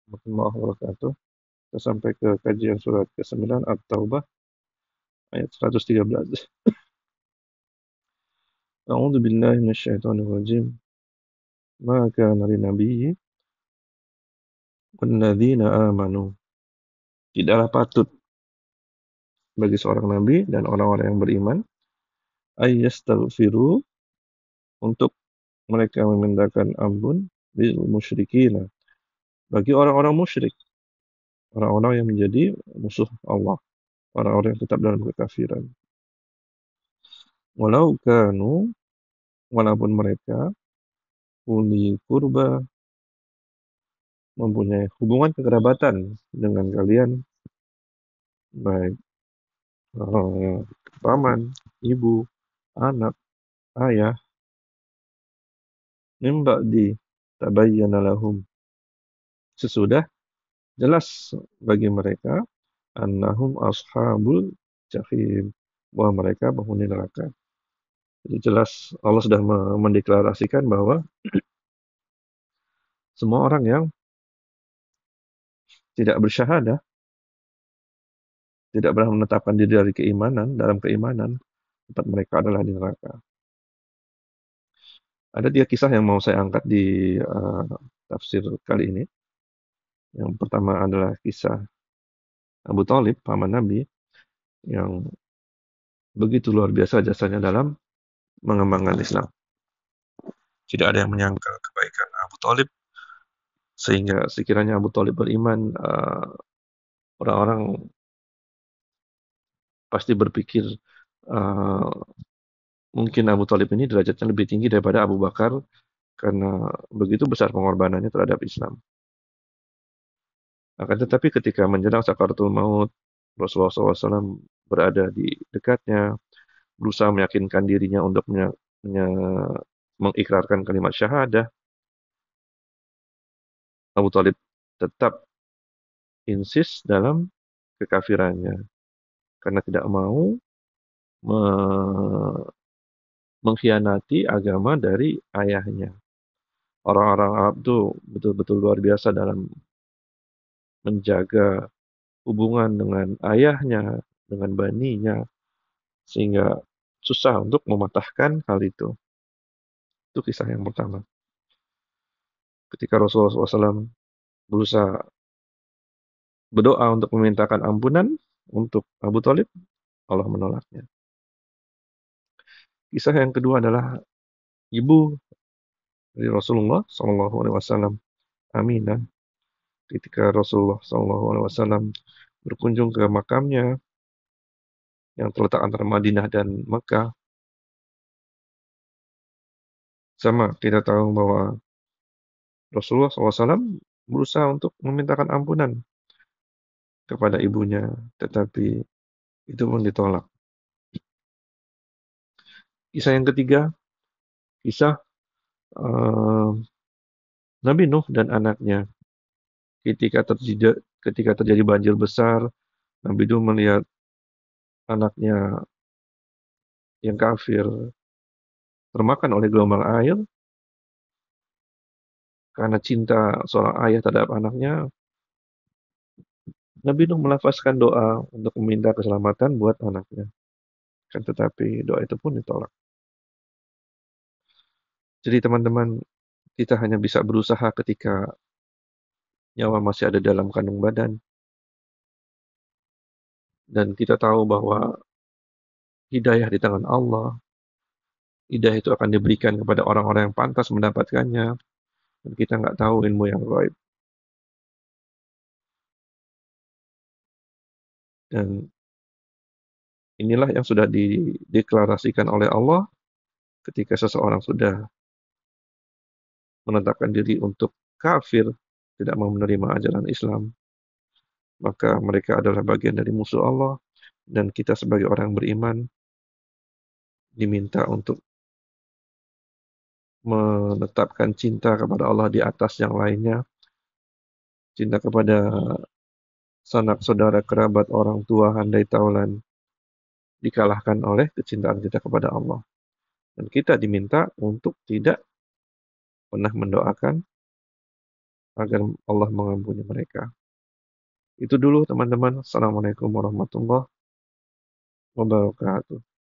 warahmatullahi wabarakatuh. Kita sampai ke kajian surat ke-9 At-Taubah ayat 113. A'udzu billahi minasyaitonir rajim. Ma kana linabiyyin walladzina amanu. Tidaklah patut bagi seorang nabi dan orang-orang yang beriman ayyastaghfiru untuk mereka memintakan ampun lil musyrikin, bagi orang-orang musyrik, orang-orang yang menjadi musuh Allah, orang-orang yang tetap dalam kekafiran. Walau kanu, walaupun mereka uli kurba, mempunyai hubungan kekerabatan dengan kalian, baik paman, ibu, anak, ayah, min ba'di tabayyana lahum, sesudah jelas bagi mereka annahum ashabul jahim, bahwa mereka penghuni neraka. Jadi jelas Allah sudah mendeklarasikan bahwa semua orang yang tidak bersyahadah, tidak pernah menetapkan diri dari keimanan, dalam keimanan, tempat mereka adalah di neraka. Ada 3 kisah yang mau saya angkat di tafsir kali ini. Yang pertama adalah kisah Abu Thalib, paman Nabi, yang begitu luar biasa jasanya dalam mengembangkan Islam. Tidak ada yang menyangkal kebaikan Abu Thalib, sehingga sekiranya Abu Thalib beriman, orang-orang pasti berpikir mungkin Abu Thalib ini derajatnya lebih tinggi daripada Abu Bakar karena begitu besar pengorbanannya terhadap Islam. Akan tetapi ketika menjelang sakaratul maut, Rasulullah SAW berada di dekatnya, berusaha meyakinkan dirinya untuk mengikrarkan kalimat syahadah. Abu Thalib tetap insist dalam kekafirannya karena tidak mau mengkhianati agama dari ayahnya. Orang-orang Arab itu betul-betul luar biasa dalam menjaga hubungan dengan ayahnya, dengan baninya, sehingga susah untuk mematahkan hal itu. Itu kisah yang pertama. Ketika Rasulullah SAW berusaha berdoa untuk memintakan ampunan untuk Abu Thalib, Allah menolaknya. Kisah yang kedua adalah ibu dari Rasulullah SAW, Aminah. Ketika Rasulullah SAW berkunjung ke makamnya yang terletak antara Madinah dan Mekah, sama kita tahu bahwa Rasulullah SAW berusaha untuk memintakan ampunan kepada ibunya, tetapi itu pun ditolak. Kisah yang ketiga, kisah Nabi Nuh dan anaknya. Ketika terjadi banjir besar, Nabi Nuh melihat anaknya yang kafir termakan oleh gelombang air. Karena cinta seorang ayah terhadap anaknya, Nabi Nuh melafazkan doa untuk meminta keselamatan buat anaknya. Kan tetapi doa itu pun ditolak. Jadi teman-teman, kita hanya bisa berusaha ketika nyawa masih ada dalam kandung badan. Dan kita tahu bahwa hidayah di tangan Allah. Hidayah itu akan diberikan kepada orang-orang yang pantas mendapatkannya. Dan kita nggak tahu ilmu yang gaib. Dan inilah yang sudah dideklarasikan oleh Allah ketika seseorang sudah menetapkan diri untuk kafir, tidak mau menerima ajaran Islam, maka mereka adalah bagian dari musuh Allah, dan kita sebagai orang beriman diminta untuk menetapkan cinta kepada Allah di atas yang lainnya, cinta kepada sanak saudara, kerabat, orang tua, handai taulan, dikalahkan oleh kecintaan kita kepada Allah. Dan kita diminta untuk tidak pernah mendoakan agar Allah mengampuni mereka. Itu dulu teman-teman. Assalamualaikum warahmatullahi wabarakatuh.